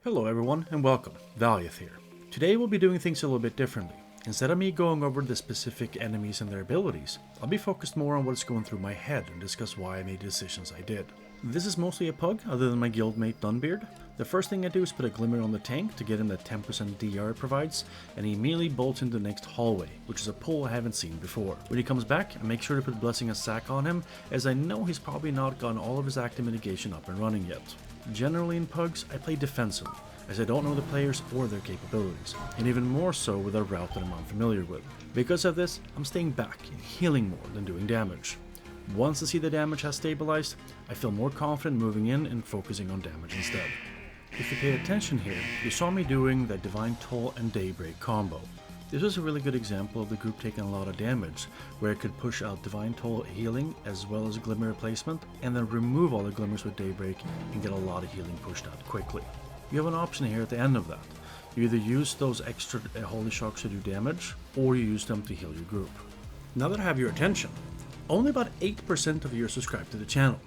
Hello everyone and welcome, Valiath here. Today we'll be doing things a little bit differently. Instead of me going over the specific enemies and their abilities, I'll be focused more on what's going through my head and discuss why I made the decisions I did. This is mostly a pug, other than my guildmate Dunbeard. The first thing I do is put a glimmer on the tank to get him that 10% DR it provides, and he immediately bolts into the next hallway, which is a pull I haven't seen before. When he comes back, I make sure to put Blessing a sack on him, as I know he's probably not gotten all of his active mitigation up and running yet. Generally in pugs, I play defensively, as I don't know the players or their capabilities, and even more so with a route that I'm unfamiliar with. Because of this, I'm staying back and healing more than doing damage. Once I see the damage has stabilized, I feel more confident moving in and focusing on damage instead. If you pay attention here, you saw me doing that Divine Toll and Daybreak combo. This is a really good example of the group taking a lot of damage, where it could push out Divine Toll healing as well as Glimmer replacement, and then remove all the Glimmers with Daybreak and get a lot of healing pushed out quickly. You have an option here at the end of that. You either use those extra Holy Shocks to do damage, or you use them to heal your group. Now that I have your attention, only about 8% of you are subscribed to the channel.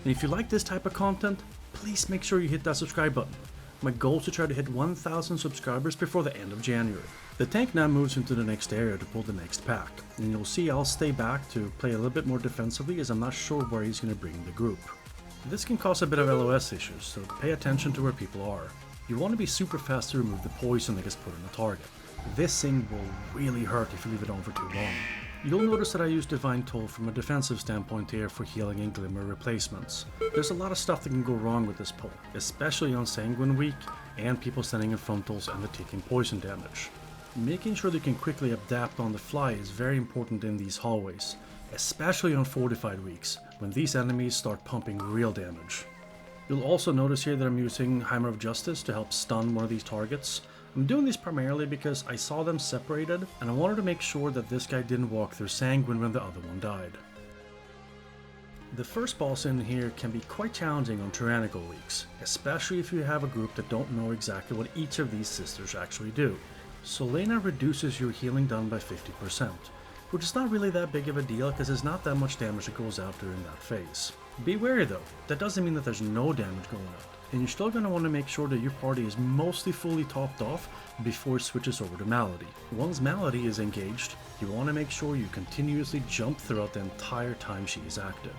And if you like this type of content, please make sure you hit that subscribe button. My goal is to try to hit 1,000 subscribers before the end of January. The tank now moves into the next area to pull the next pack, and you'll see I'll stay back to play a little bit more defensively as I'm not sure where he's going to bring the group. This can cause a bit of LOS issues, so pay attention to where people are. You want to be super fast to remove the poison that gets put on the target. This thing will really hurt if you leave it on for too long. You'll notice that I use Divine Toll from a defensive standpoint here for healing and Glimmer replacements. There's a lot of stuff that can go wrong with this pull, especially on Sanguine Week and people standing in frontals and the taking poison damage. Making sure they can quickly adapt on the fly is very important in these hallways, especially on fortified weeks, when these enemies start pumping real damage. You'll also notice here that I'm using Hammer of Justice to help stun one of these targets. I'm doing this primarily because I saw them separated, and I wanted to make sure that this guy didn't walk through Sanguine when the other one died. The first boss in here can be quite challenging on tyrannical weeks, especially if you have a group that don't know exactly what each of these sisters actually do. Solena reduces your healing done by 50%, which is not really that big of a deal because there's not that much damage that goes out during that phase. Be wary though, that doesn't mean that there's no damage going out, and you're still going to want to make sure that your party is mostly fully topped off before it switches over to Malady. Once Malady is engaged, you want to make sure you continuously jump throughout the entire time she is active.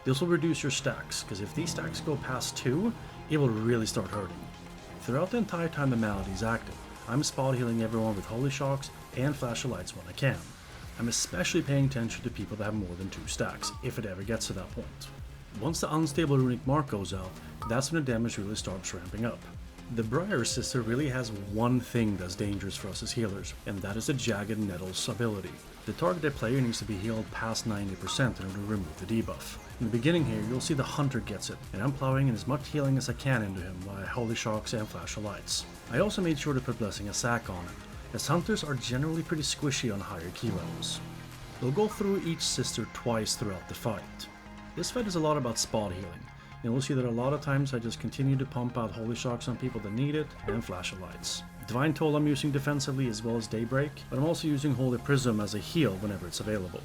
This will reduce your stacks, because if these stacks go past 2, it will really start hurting. Throughout the entire time the Malady is active, I'm spot healing everyone with Holy Shocks and Flash of Lights when I can. I'm especially paying attention to people that have more than 2 stacks, if it ever gets to that point. Once the unstable runic mark goes out, that's when the damage really starts ramping up. The Briar Sister really has one thing that's dangerous for us as healers, and that is the Jagged Nettles ability. The targeted player needs to be healed past 90% in order to remove the debuff. In the beginning here, you'll see the Hunter gets it, and I'm plowing in as much healing as I can into him by Holy Shocks and Flash of Lights. I also made sure to put Blessing a sack on him, as Hunters are generally pretty squishy on higher key levels. They'll go through each sister twice throughout the fight. This fight is a lot about spot healing, and we'll see that a lot of times I just continue to pump out Holy Shocks on people that need it, and Flash of Lights. Divine Toll I'm using defensively as well as Daybreak, but I'm also using Holy Prism as a heal whenever it's available.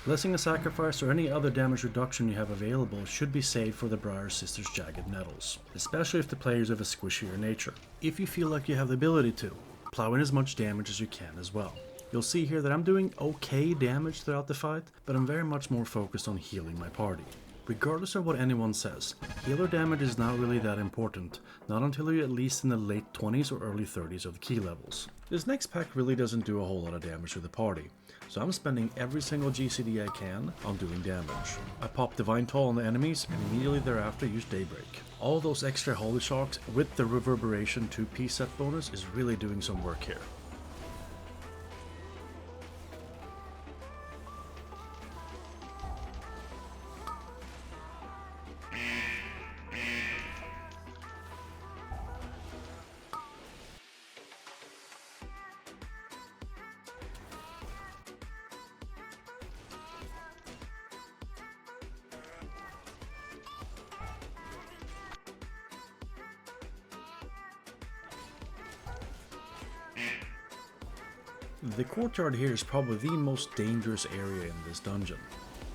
Blessing a Sacrifice or any other damage reduction you have available should be saved for the Briar Sister's Jagged Nettles, especially if the player is of a squishier nature. If you feel like you have the ability to, plow in as much damage as you can as well. You'll see here that I'm doing okay damage throughout the fight, but I'm very much more focused on healing my party. Regardless of what anyone says, healer damage is not really that important, not until you're at least in the late 20s or early 30s of the key levels. This next pack really doesn't do a whole lot of damage to the party, so I'm spending every single GCD I can on doing damage. I pop Divine Toll on the enemies and immediately thereafter use Daybreak. All those extra Holy Shocks with the Reverberation 2-piece set bonus is really doing some work here. The Courtyard here is probably the most dangerous area in this dungeon.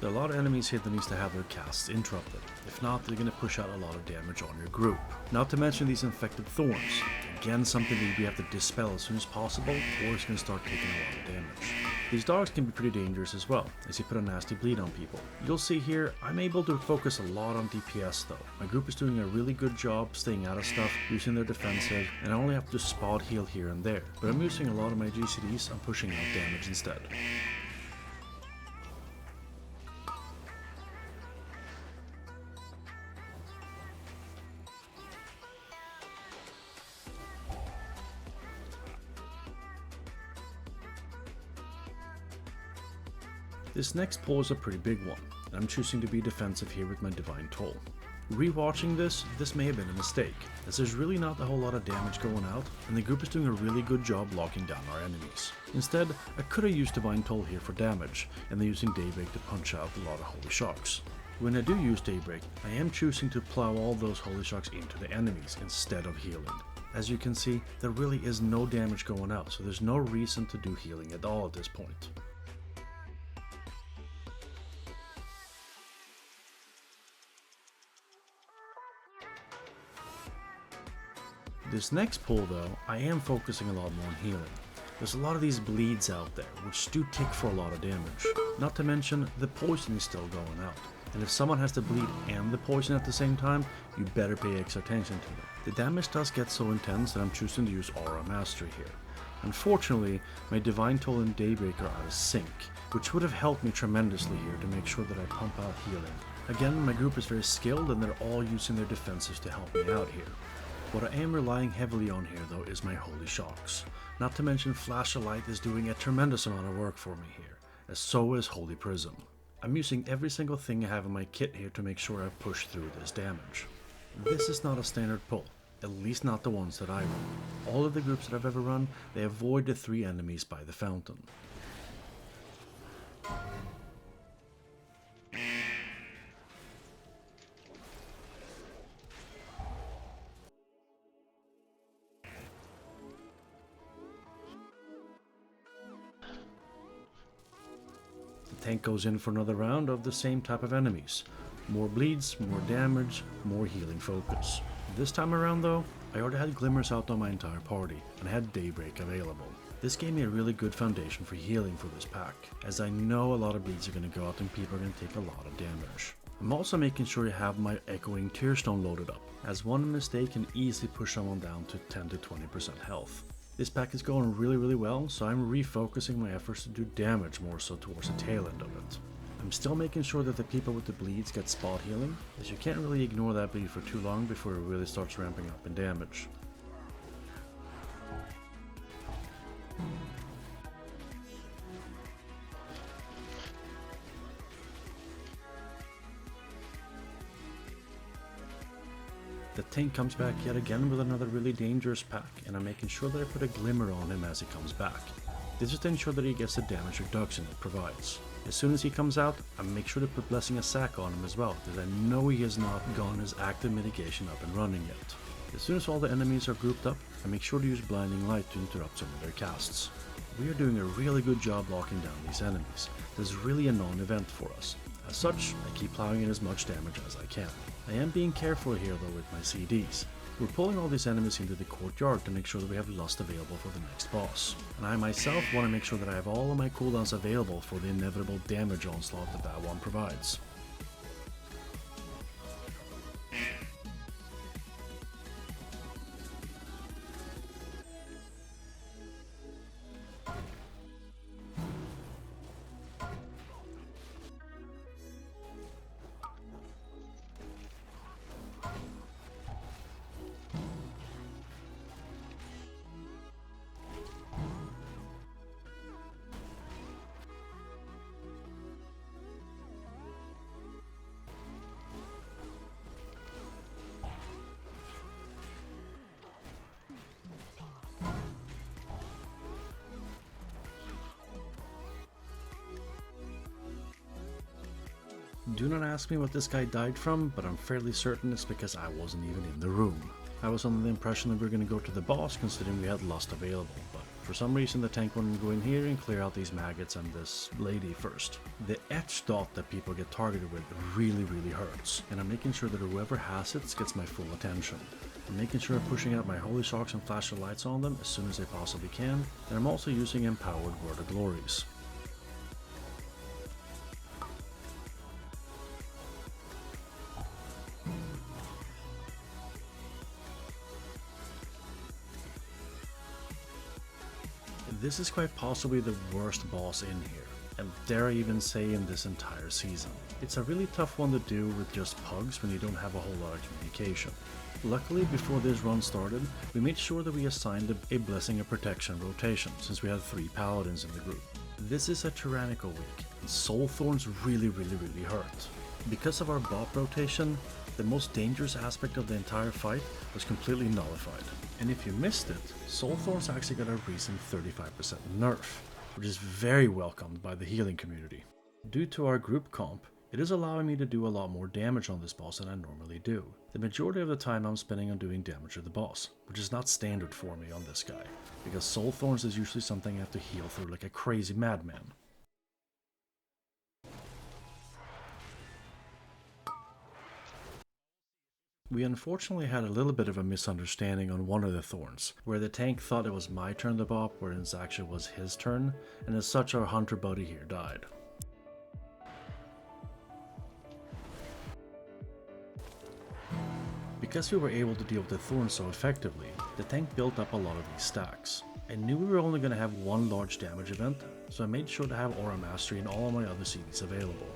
There are a lot of enemies here that needs to have their casts interrupted. If not, they're going to push out a lot of damage on your group. Not to mention these infected thorns. Again, something that we have to dispel as soon as possible, or it's going to start taking a lot of damage. These dogs can be pretty dangerous as well, as you put a nasty bleed on people. You'll see here, I'm able to focus a lot on DPS though. My group is doing a really good job staying out of stuff, using their defensive, and I only have to spot heal here and there. But I'm using a lot of my GCDs on pushing out damage instead. This next pull is a pretty big one, and I'm choosing to be defensive here with my Divine Toll. Rewatching this may have been a mistake, as there's really not a whole lot of damage going out, and the group is doing a really good job locking down our enemies. Instead, I could have used Divine Toll here for damage, and then using Daybreak to punch out a lot of Holy Shocks. When I do use Daybreak, I am choosing to plow all those Holy Shocks into the enemies instead of healing. As you can see, there really is no damage going out, so there's no reason to do healing at all at this point. This next pull though, I am focusing a lot more on healing. There's a lot of these bleeds out there, which do tick for a lot of damage. Not to mention, the poison is still going out. And if someone has the bleed and the poison at the same time, you better pay extra attention to them. The damage does get so intense that I'm choosing to use Aura Mastery here. Unfortunately, my Divine Toll and Daybreak are out of sync, which would have helped me tremendously here to make sure that I pump out healing. Again, my group is very skilled and they're all using their defensives to help me out here. What I am relying heavily on here though is my Holy Shocks. Not to mention Flash of Light is doing a tremendous amount of work for me here, as so is Holy Prism. I'm using every single thing I have in my kit here to make sure I push through this damage. This is not a standard pull, at least not the ones that I run. All of the groups that I've ever run, they avoid the 3 enemies by the fountain. Tank goes in for another round of the same type of enemies. More bleeds, more damage, more healing focus. This time around though, I already had glimmers out on my entire party, and I had Daybreak available. This gave me a really good foundation for healing for this pack, as I know a lot of bleeds are going to go out and people are going to take a lot of damage. I'm also making sure I have my Echoing Tearstone loaded up, as one mistake can easily push someone down to 10 to 20% health. This pack is going really well, so I'm refocusing my efforts to do damage more so towards the tail end of it. I'm still making sure that the people with the bleeds get spot healing, as you can't really ignore that bleed for too long before it really starts ramping up in damage. The tank comes back yet again with another really dangerous pack, and I'm making sure that I put a glimmer on him as he comes back. This is to ensure that he gets the damage reduction it provides. As soon as he comes out, I make sure to put Blessing of Sack on him as well, because I know he has not gotten his active mitigation up and running yet. As soon as all the enemies are grouped up, I make sure to use Blinding Light to interrupt some of their casts. We are doing a really good job locking down these enemies. This is really a non-event for us. As such, I keep plowing in as much damage as I can. I am being careful here though with my CDs. We're pulling all these enemies into the Courtyard to make sure that we have Lust available for the next boss. And I myself want to make sure that I have all of my cooldowns available for the inevitable damage onslaught that one provides. Do not ask me what this guy died from, but I'm fairly certain it's because I wasn't even in the room. I was under the impression that we were going to go to the boss considering we had Lust available, but For some reason the tank wanted to go in here and clear out these maggots and this lady first. The etch dot that people get targeted with really hurts, and I'm making sure that whoever has it gets my full attention. I'm making sure I'm pushing out my holy shocks and flashing lights on them as soon as I possibly can, and I'm also using empowered Word of Glories. This is quite possibly the worst boss in here, and dare I even say in this entire season. It's a really tough one to do with just pugs when you don't have a whole lot of communication. Luckily, before this run started, we made sure that we assigned a Blessing of Protection rotation, since we had 3 Paladins in the group. This is a tyrannical week, and Soul Thorns really hurt. Because of our bot rotation, the most dangerous aspect of the entire fight was completely nullified. And if you missed it, Soul Thorns actually got a recent 35% nerf, which is very welcomed by the healing community. Due to our group comp, it is allowing me to do a lot more damage on this boss than I normally do. The majority of the time I'm spending on doing damage to the boss, which is not standard for me on this guy, because Soul Thorns is usually something I have to heal through like a crazy madman. We unfortunately had a little bit of a misunderstanding on one of the Thorns, where the tank thought it was my turn to bop, whereas it actually was his turn, and as such our hunter buddy here died. Because we were able to deal with the Thorn so effectively, the tank built up a lot of these stacks. I knew we were only going to have one large damage event, so I made sure to have Aura Mastery and all of my other CDs available.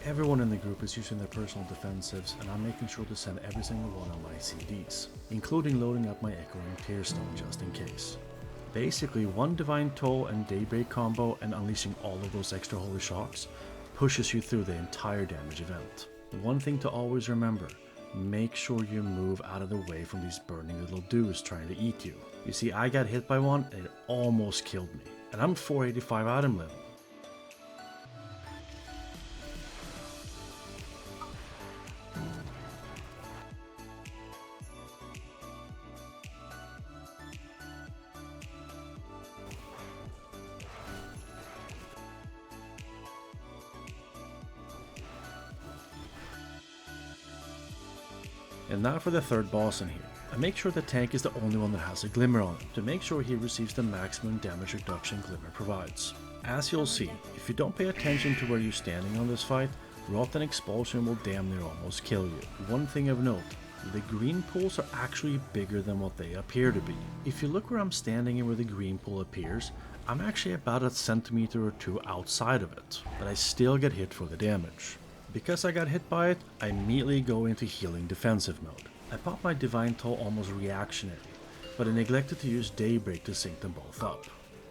Everyone in the group is using their personal defensives, and I'm making sure to send every single one of my CDs, including loading up my Echoing Tearstone just in case. Basically, one Divine Toll and Daybreak combo and unleashing all of those extra holy shocks pushes you through the entire damage event. One thing to always remember, make sure you move out of the way from these burning little dudes trying to eat you. You see, I got hit by one and it almost killed me, and I'm 485 item level. And now for the third boss in here. I make sure the tank is the only one that has a glimmer on him, to make sure he receives the maximum damage reduction glimmer provides. As you'll see, if you don't pay attention to where you're standing on this fight, Wrath and Expulsion will damn near almost kill you. One thing of note, the green pools are actually bigger than what they appear to be. If you look where I'm standing and where the green pool appears, I'm actually about a centimeter or two outside of it, but I still get hit for the damage. Because I got hit by it, I immediately go into healing defensive mode. I pop my Divine Toll almost reactionary, but I neglected to use Daybreak to sync them both up.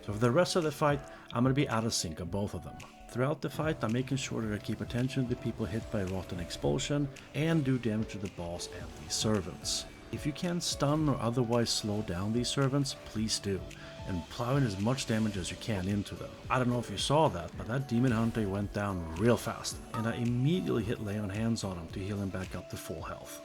So for the rest of the fight, I'm going to be out of sync of both of them. Throughout the fight, I'm making sure that I keep attention to the people hit by Rot and Expulsion, and do damage to the boss and these servants. If you can stun or otherwise slow down these servants, please do, and plow in as much damage as you can into them. I don't know if you saw that, but that Demon Hunter went down real fast, and I immediately hit Lay on Hands on him to heal him back up to full health.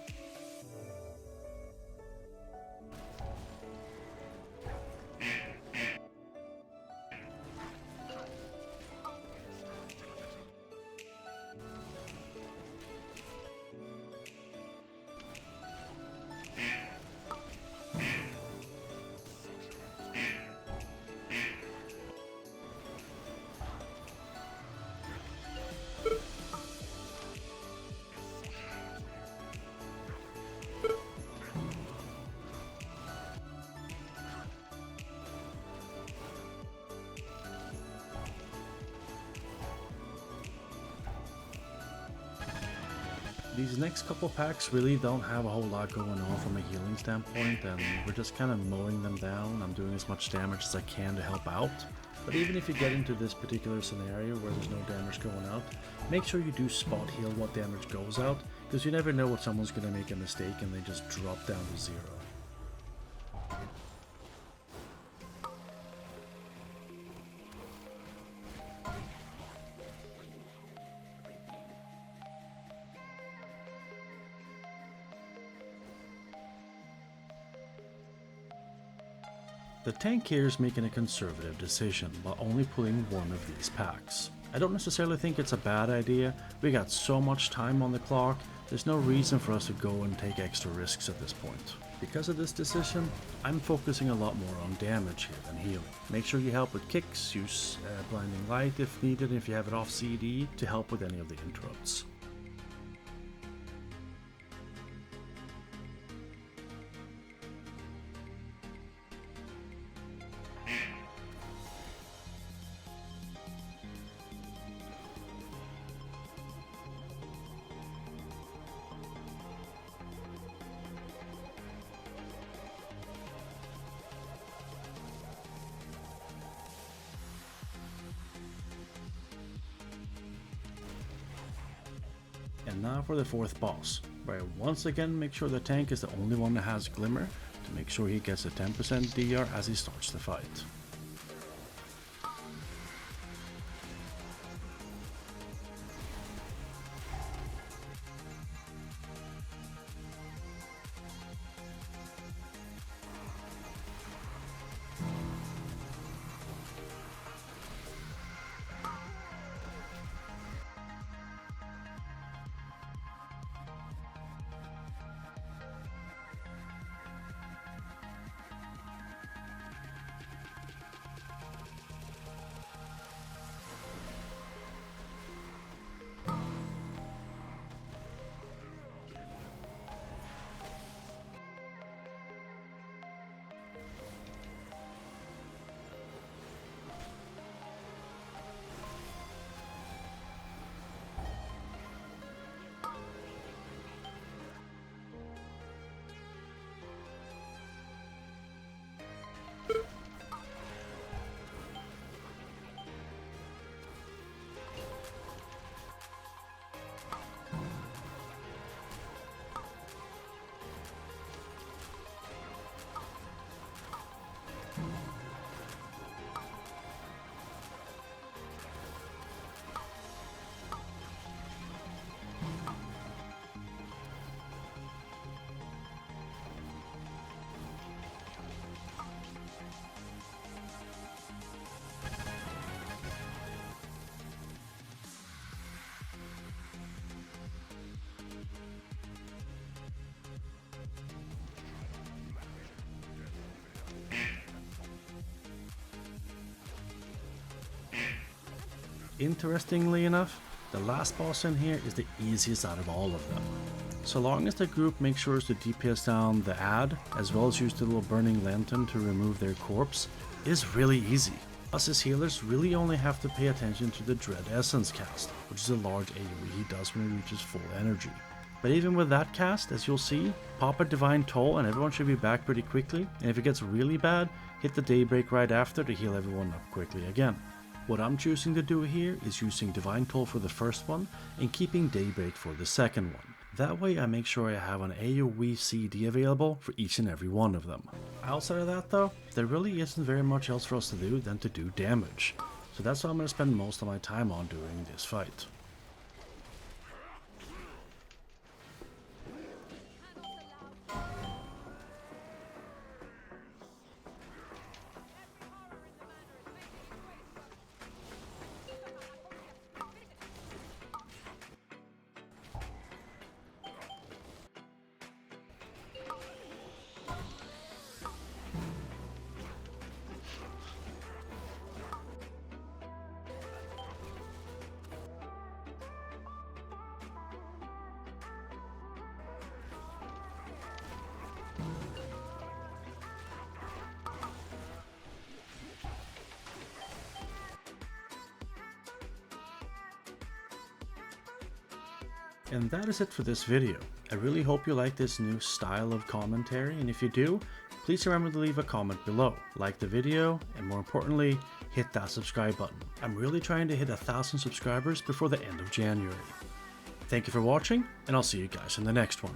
These next couple packs really don't have a whole lot going on from a healing standpoint, and we're just kind of mowing them down. I'm doing as much damage as I can to help out. But even if you get into this particular scenario where there's no damage going out, make sure you do spot heal what damage goes out, because you never know what someone's going to make a mistake and they just drop down to 0. The tank here is making a conservative decision by only pulling one of these packs. I don't necessarily think it's a bad idea. We got so much time on the clock, there's no reason for us to go and take extra risks at this point. Because of this decision, I'm focusing a lot more on damage here than healing. Make sure you help with kicks, use blinding light if needed, if you have it off CD, to help with any of the interrupts. And now for the fourth boss, where I once again make sure the tank is the only one that has Glimmer, to make sure he gets a 10% DR as he starts the fight. Interestingly enough, the last boss in here is the easiest out of all of them. So long as the group makes sure to DPS down the ad, as well as use the little burning lantern to remove their corpse, it is really easy. Us as healers really only have to pay attention to the Dread Essence cast, which is a large AoE he does when he reaches full energy. But even with that cast, as you'll see, pop a Divine Toll and everyone should be back pretty quickly, and if it gets really bad, hit the Daybreak right after to heal everyone up quickly again. What I'm choosing to do here is using Divine Toll for the first one and keeping Daybreak for the second one. That way I make sure I have an AoE CD available for each and every one of them. Outside of that though, there really isn't very much else for us to do than to do damage. So that's what I'm going to spend most of my time on during this fight. And that is it for this video. I really hope you like this new style of commentary, and if you do, please remember to leave a comment below, like the video, and more importantly, hit that subscribe button. I'm really trying to hit 1,000 subscribers before the end of January. Thank you for watching, and I'll see you guys in the next one.